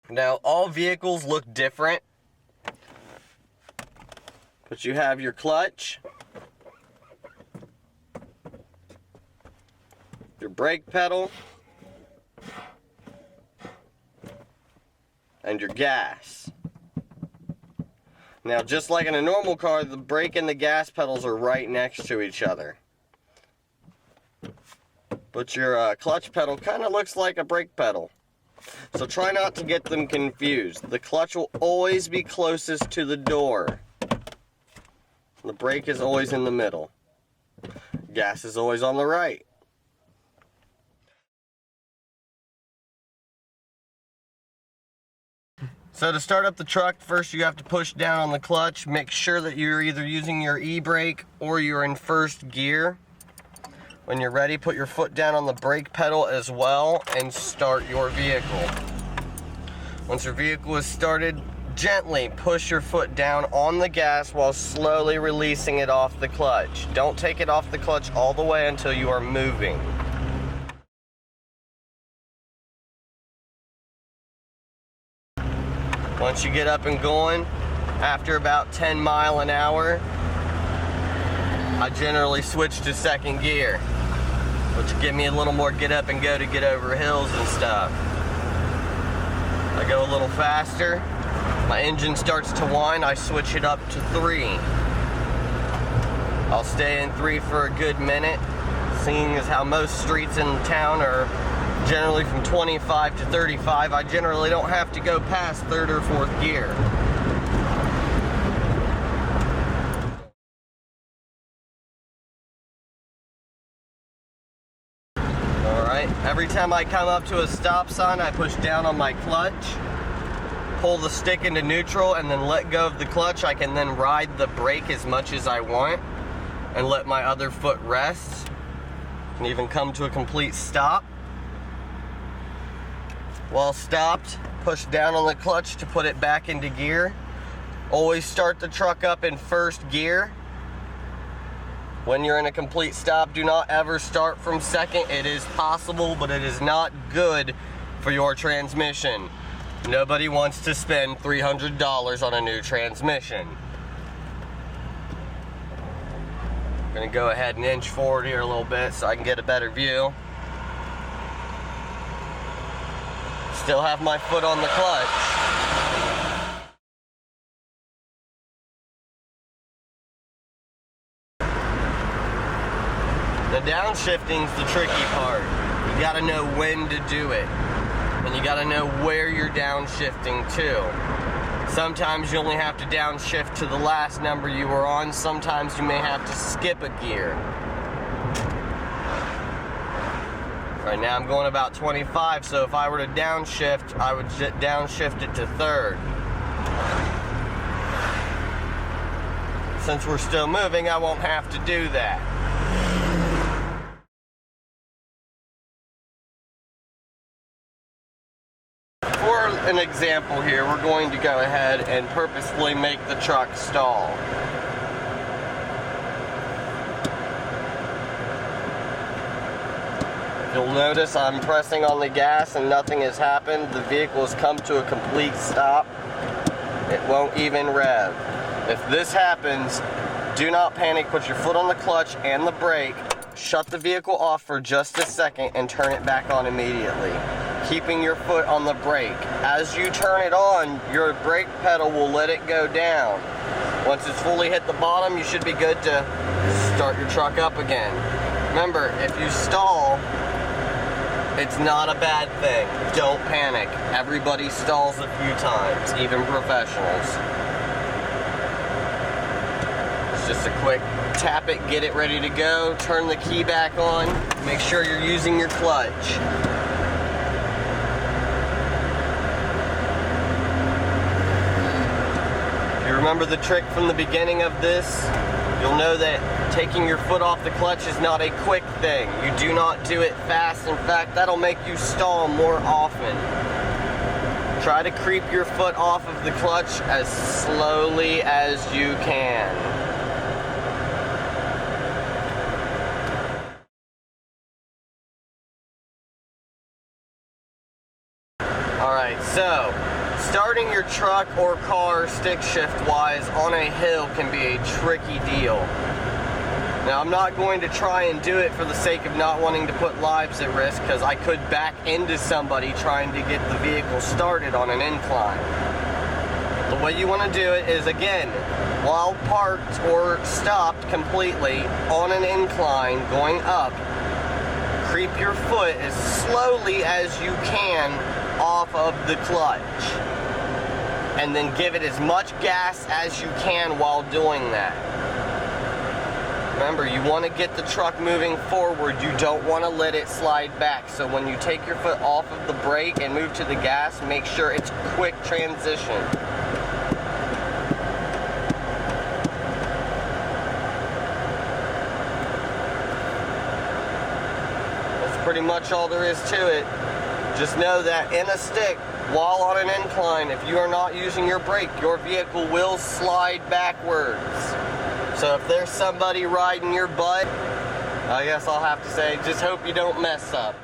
Now, all vehicles look different, but you have your clutch, your brake pedal, and your gas. Now, just like in a normal car, the brake and the gas pedals are right next to each other. But your clutch pedal kind of looks like a brake pedal. So try not to get them confused. The clutch will always be closest to the door. The brake is always in the middle. Gas is always on the right. So to start up the truck, first you have to push down on the clutch. Make sure that you're either using your e-brake or you're in first gear. When you're ready, put your foot down on the brake pedal as well and start your vehicle. Once your vehicle is started, gently push your foot down on the gas while slowly releasing it off the clutch. Don't take it off the clutch all the way until you are moving. Once you get up and going, after about 10 miles an hour, I generally switch to second gear, which will give me a little more get up and go to get over hills and stuff. I go a little faster, my engine starts to whine, I switch it up to 3. I'll stay in 3 for a good minute, seeing as how most streets in town are generally from 25 to 35, I generally don't have to go past 3rd or 4th gear. Alright, every time I come up to a stop sign, I push down on my clutch, pull the stick into neutral, and then let go of the clutch. I can then ride the brake as much as I want and let my other foot rest and even come to a complete stop. While stopped, push down on the clutch to put it back into gear. Always start the truck up in first gear. When you're in a complete stop, do not ever start from second. It is possible, but it is not good for your transmission. Nobody wants to spend $300 on a new transmission. I'm gonna go ahead and inch forward here a little bit so I can get a better view. Still have my foot on the clutch. The downshifting's the tricky part. You gotta know when to do it. And you gotta know where you're downshifting to. Sometimes you only have to downshift to the last number you were on. Sometimes you may have to skip a gear. Right now I'm going about 25, so if I were to downshift, I would downshift it to 3rd. Since we're still moving, I won't have to do that. For an example here, we're going to go ahead and purposefully make the truck stall. You'll notice I'm pressing on the gas and nothing has happened. The vehicle has come to a complete stop. It won't even rev. If this happens, do not panic. Put your foot on the clutch and the brake. Shut the vehicle off for just a second and turn it back on immediately, keeping your foot on the brake. As you turn it on, your brake pedal will let it go down. Once it's fully hit the bottom, you should be good to start your truck up again. Remember, if you stall, it's not a bad thing. Don't panic. Everybody stalls a few times, even professionals. It's just a quick tap it, get it ready to go, turn the key back on, make sure you're using your clutch. If you remember the trick from the beginning of this, you'll know that taking your foot off the clutch is not a quick thing. You do not do it fast. In fact, that'll make you stall more often. Try to creep your foot off of the clutch as slowly as you can. Alright, so Starting your truck or car stick shift wise on a hill can be a tricky deal. Now, I'm not going to try and do it for the sake of not wanting to put lives at risk, because I could back into somebody trying to get the vehicle started on an incline. The way you want to do it is, again, while parked or stopped completely on an incline going up, creep your foot as slowly as you can off of the clutch, and then give it as much gas as you can while doing that. Remember, you want to get the truck moving forward. You don't want to let it slide back. So when you take your foot off of the brake and move to the gas, make sure it's quick transition. That's pretty much all there is to it. Just know that in a stick, while on an incline, if you are not using your brake, your vehicle will slide backwards. So if there's somebody riding your butt, I guess I'll have to say, just hope you don't mess up.